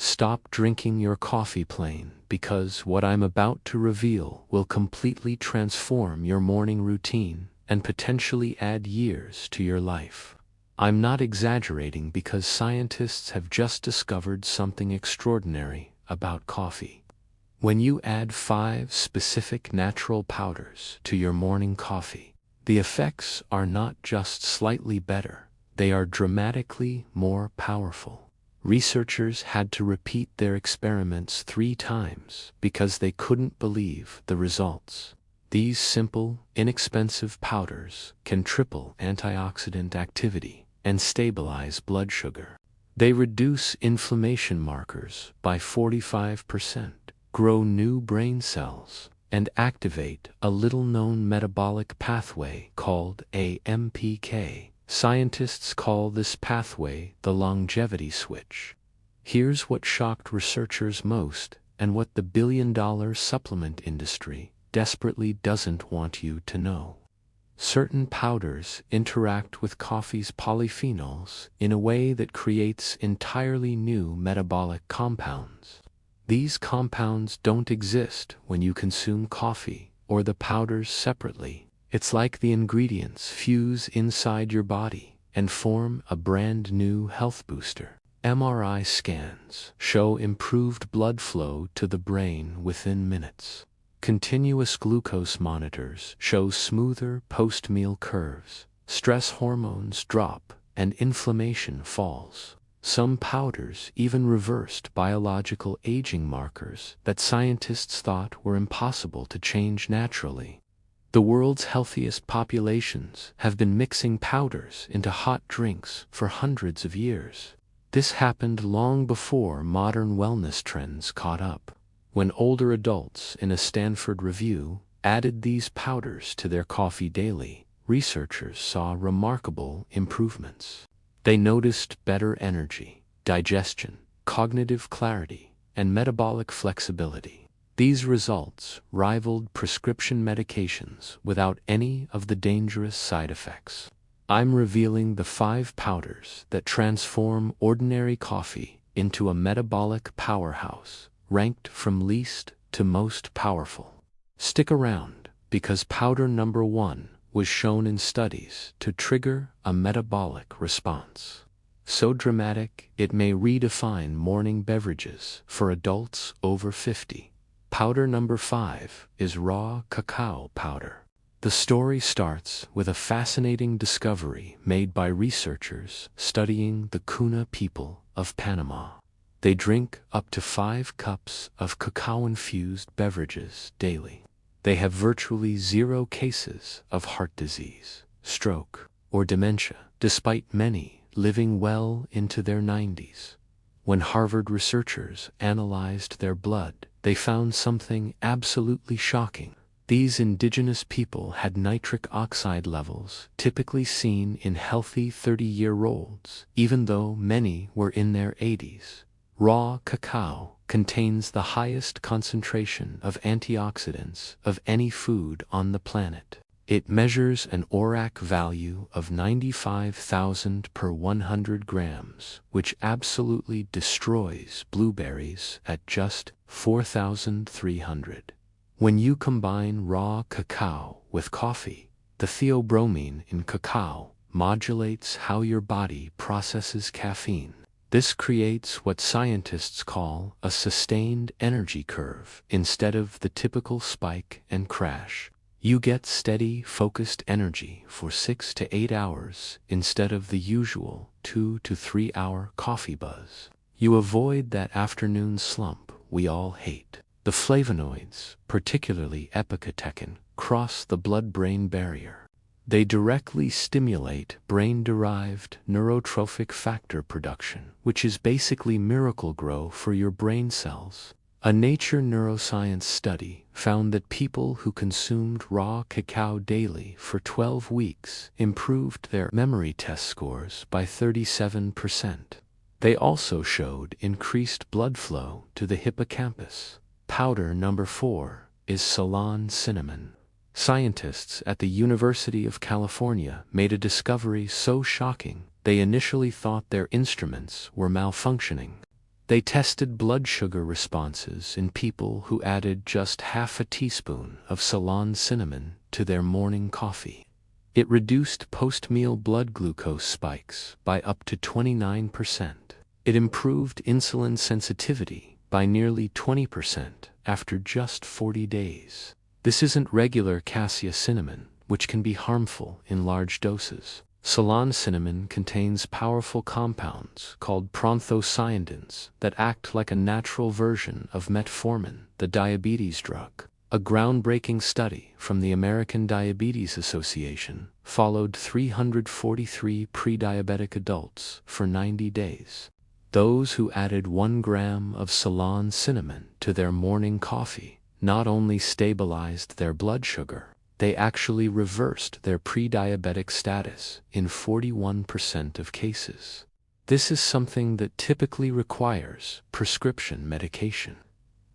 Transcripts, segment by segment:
Stop drinking your coffee plain, because what I'm about to reveal will completely transform your morning routine and potentially add years to your life. I'm not exaggerating, because scientists have just discovered something extraordinary about coffee. When you add 5 specific natural powders to your morning coffee, the effects are not just slightly better, they are dramatically more powerful. Researchers had to repeat their experiments 3 times because they couldn't believe the results. These simple, inexpensive powders can triple antioxidant activity and stabilize blood sugar. They reduce inflammation markers by 45%, grow new brain cells, and activate a little-known metabolic pathway called AMPK. Scientists call this pathway the longevity switch. Here's what shocked researchers most, and what the billion-dollar supplement industry desperately doesn't want you to know. Certain powders interact with coffee's polyphenols in a way that creates entirely new metabolic compounds. These compounds don't exist when you consume coffee or the powders separately. It's like the ingredients fuse inside your body and form a brand new health booster. MRI scans show improved blood flow to the brain within minutes. Continuous glucose monitors show smoother post-meal curves. Stress hormones drop and inflammation falls. Some powders even reversed biological aging markers that scientists thought were impossible to change naturally. The world's healthiest populations have been mixing powders into hot drinks for hundreds of years. This happened long before modern wellness trends caught up. When older adults in a Stanford review added these powders to their coffee daily, researchers saw remarkable improvements. They noticed better energy, digestion, cognitive clarity, and metabolic flexibility. These results rivaled prescription medications without any of the dangerous side effects. I'm revealing the 5 powders that transform ordinary coffee into a metabolic powerhouse, ranked from least to most powerful. Stick around, because powder number 1 was shown in studies to trigger a metabolic response. So dramatic, it may redefine morning beverages for adults over 50. Powder number 5 is raw cacao powder. The story starts with a fascinating discovery made by researchers studying the Cuna people of Panama. They drink up to 5 cups of cacao-infused beverages daily. They have virtually 0 cases of heart disease, stroke, or dementia, despite many living well into their 90s. When Harvard researchers analyzed their blood, they found something absolutely shocking. These indigenous people had nitric oxide levels typically seen in healthy 30-year-olds, even though many were in their 80s. Raw cacao contains the highest concentration of antioxidants of any food on the planet. It measures an ORAC value of 95,000 per 100 grams, which absolutely destroys blueberries at just 4,300. When you combine raw cacao with coffee, the theobromine in cacao modulates how your body processes caffeine. This creates what scientists call a sustained energy curve instead of the typical spike and crash. You get steady, focused energy for 6 to 8 hours instead of the usual 2 to 3 hour coffee buzz. You avoid that afternoon slump we all hate. The flavonoids, particularly epicatechin, cross the blood-brain barrier. They directly stimulate brain-derived neurotrophic factor production, which is basically Miracle-Gro for your brain cells. A Nature neuroscience study found that people who consumed raw cacao daily for 12 weeks improved their memory test scores by 37%. They also showed increased blood flow to the hippocampus. Powder number 4 is Ceylon cinnamon. Scientists at the University of California made a discovery so shocking they initially thought their instruments were malfunctioning. They tested blood sugar responses in people who added just half a teaspoon of Ceylon cinnamon to their morning coffee. It reduced post-meal blood glucose spikes by up to 29%. It improved insulin sensitivity by nearly 20% after just 40 days. This isn't regular cassia cinnamon, which can be harmful in large doses. Ceylon cinnamon contains powerful compounds called proanthocyanidins that act like a natural version of metformin, the diabetes drug. A groundbreaking study from the American Diabetes Association followed 343 pre-diabetic adults for 90 days. Those who added 1 gram of Ceylon cinnamon to their morning coffee not only stabilized their blood sugar, they actually reversed their pre-diabetic status in 41% of cases. This is something that typically requires prescription medication.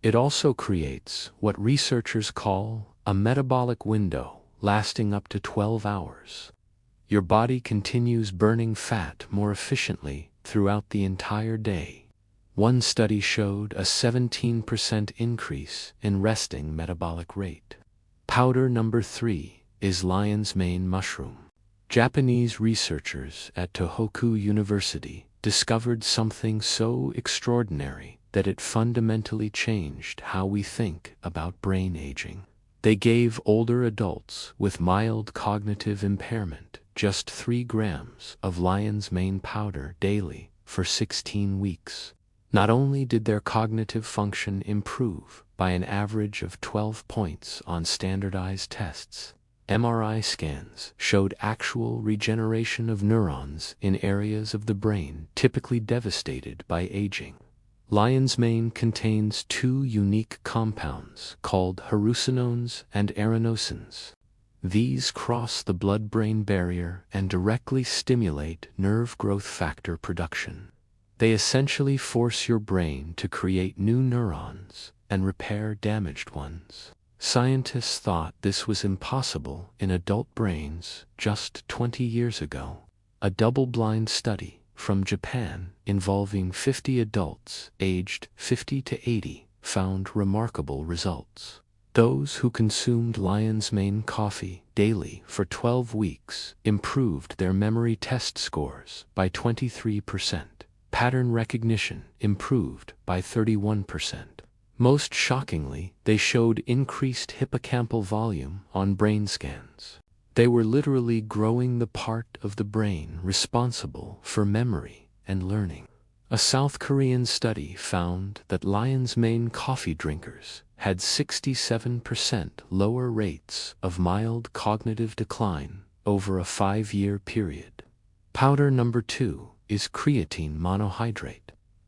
It also creates what researchers call a metabolic window lasting up to 12 hours. Your body continues burning fat more efficiently throughout the entire day. One study showed a 17% increase in resting metabolic rate. Powder number 3 is lion's mane mushroom. Japanese researchers at Tohoku University discovered something so extraordinary that it fundamentally changed how we think about brain aging. They gave older adults with mild cognitive impairment just 3 grams of lion's mane powder daily for 16 weeks. Not only did their cognitive function improve by an average of 12 points on standardized tests, MRI scans showed actual regeneration of neurons in areas of the brain typically devastated by aging. Lion's mane contains 2 unique compounds called hallucinones and arenosins. These cross the blood-brain barrier and directly stimulate nerve growth factor production. They essentially force your brain to create new neurons and repair damaged ones. Scientists thought this was impossible in adult brains just 20 years ago. A double-blind study from Japan involving 50 adults aged 50 to 80 found remarkable results. Those who consumed lion's mane coffee daily for 12 weeks improved their memory test scores by 23%. Pattern recognition improved by 31%. Most shockingly, they showed increased hippocampal volume on brain scans. They were literally growing the part of the brain responsible for memory and learning. A South Korean study found that lion's mane coffee drinkers had 67% lower rates of mild cognitive decline over a 5-year period. Powder number 2 is creatine monohydrate.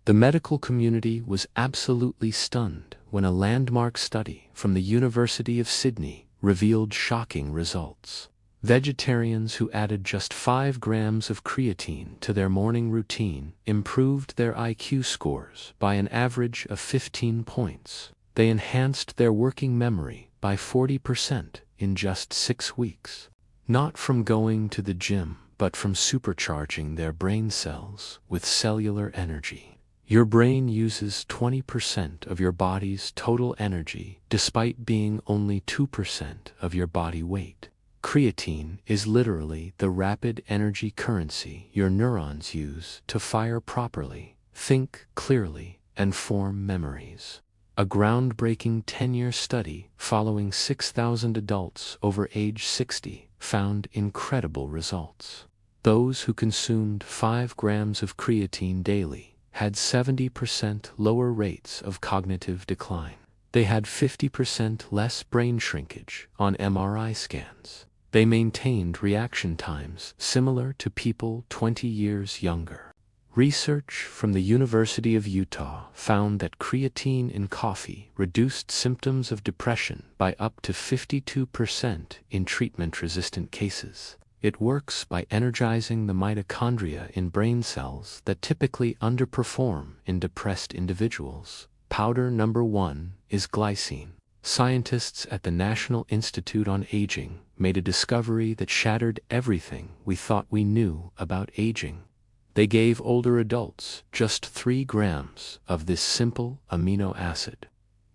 The medical community was absolutely stunned when a landmark study from the University of Sydney revealed shocking results. Vegetarians who added just 5 grams of creatine to their morning routine improved their IQ scores by an average of 15 points. They enhanced their working memory by 40% in just 6 weeks. Not from going to the gym, but from supercharging their brain cells with cellular energy. Your brain uses 20% of your body's total energy despite being only 2% of your body weight. Creatine is literally the rapid energy currency your neurons use to fire properly, think clearly, and form memories. A groundbreaking 10-year study following 6,000 adults over age 60 found incredible results. Those who consumed 5 grams of creatine daily had 70% lower rates of cognitive decline. They had 50% less brain shrinkage on MRI scans. They maintained reaction times similar to people 20 years younger. Research from the University of Utah found that creatine in coffee reduced symptoms of depression by up to 52% in treatment-resistant cases. It works by energizing the mitochondria in brain cells that typically underperform in depressed individuals. Powder number 1 is glycine. Scientists at the National Institute on Aging made a discovery that shattered everything we thought we knew about aging. They gave older adults just 3 grams of this simple amino acid.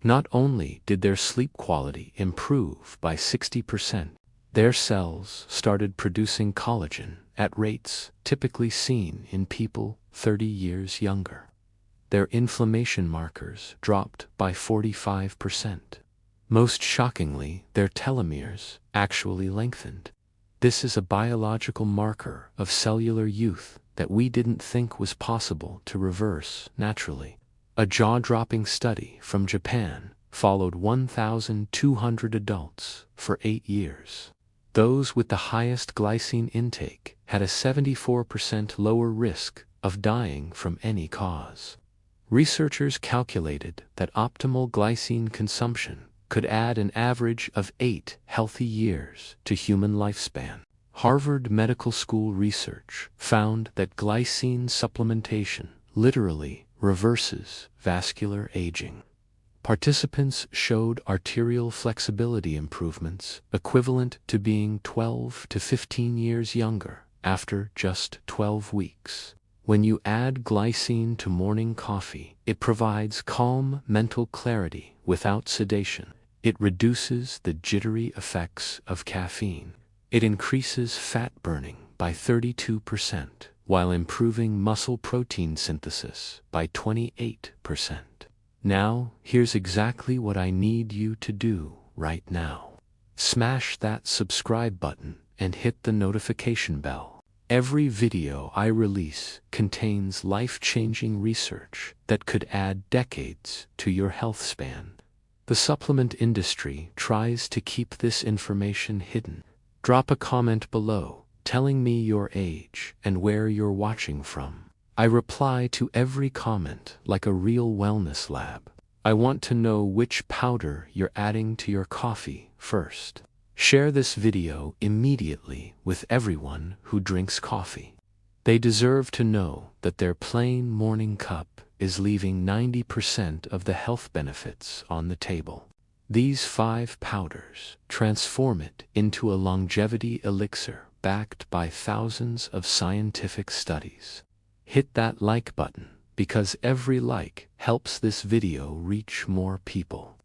Not only did their sleep quality improve by 60%, their cells started producing collagen at rates typically seen in people 30 years younger. Their inflammation markers dropped by 45%. Most shockingly, their telomeres actually lengthened. This is a biological marker of cellular youth that we didn't think was possible to reverse naturally. A jaw-dropping study from Japan followed 1,200 adults for 8 years. Those with the highest glycine intake had a 74% lower risk of dying from any cause. Researchers calculated that optimal glycine consumption could add an average of 8 healthy years to human lifespan. Harvard Medical School research found that glycine supplementation literally reverses vascular aging. Participants showed arterial flexibility improvements equivalent to being 12 to 15 years younger after just 12 weeks. When you add glycine to morning coffee, it provides calm mental clarity without sedation. It reduces the jittery effects of caffeine. It increases fat burning by 32%, while improving muscle protein synthesis by 28%. Now, here's exactly what I need you to do right now. Smash that subscribe button and hit the notification bell. Every video I release contains life-changing research that could add decades to your health span. The supplement industry tries to keep this information hidden. Drop a comment below telling me your age and where you're watching from. I reply to every comment like a real wellness lab. I want to know which powder you're adding to your coffee first. Share this video immediately with everyone who drinks coffee. They deserve to know that their plain morning cup is leaving 90% of the health benefits on the table. These 5 powders transform it into a longevity elixir backed by thousands of scientific studies. Hit that like button because every like helps this video reach more people.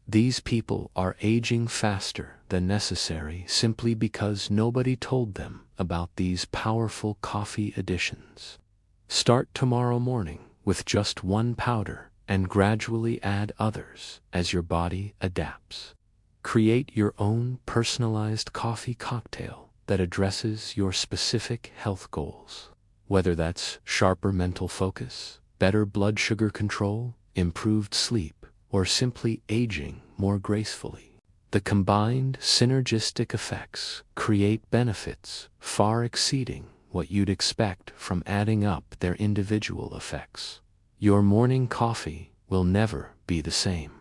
These people are aging faster than necessary simply because nobody told them about these powerful coffee additions. Start tomorrow morning with just 1 powder and gradually add others as your body adapts. Create your own personalized coffee cocktail that addresses your specific health goals. Whether that's sharper mental focus, better blood sugar control, improved sleep, or simply aging more gracefully. The combined synergistic effects create benefits far exceeding what you'd expect from adding up their individual effects. Your morning coffee will never be the same.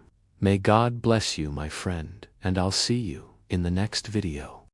May God bless you, my friend, and I'll see you in the next video.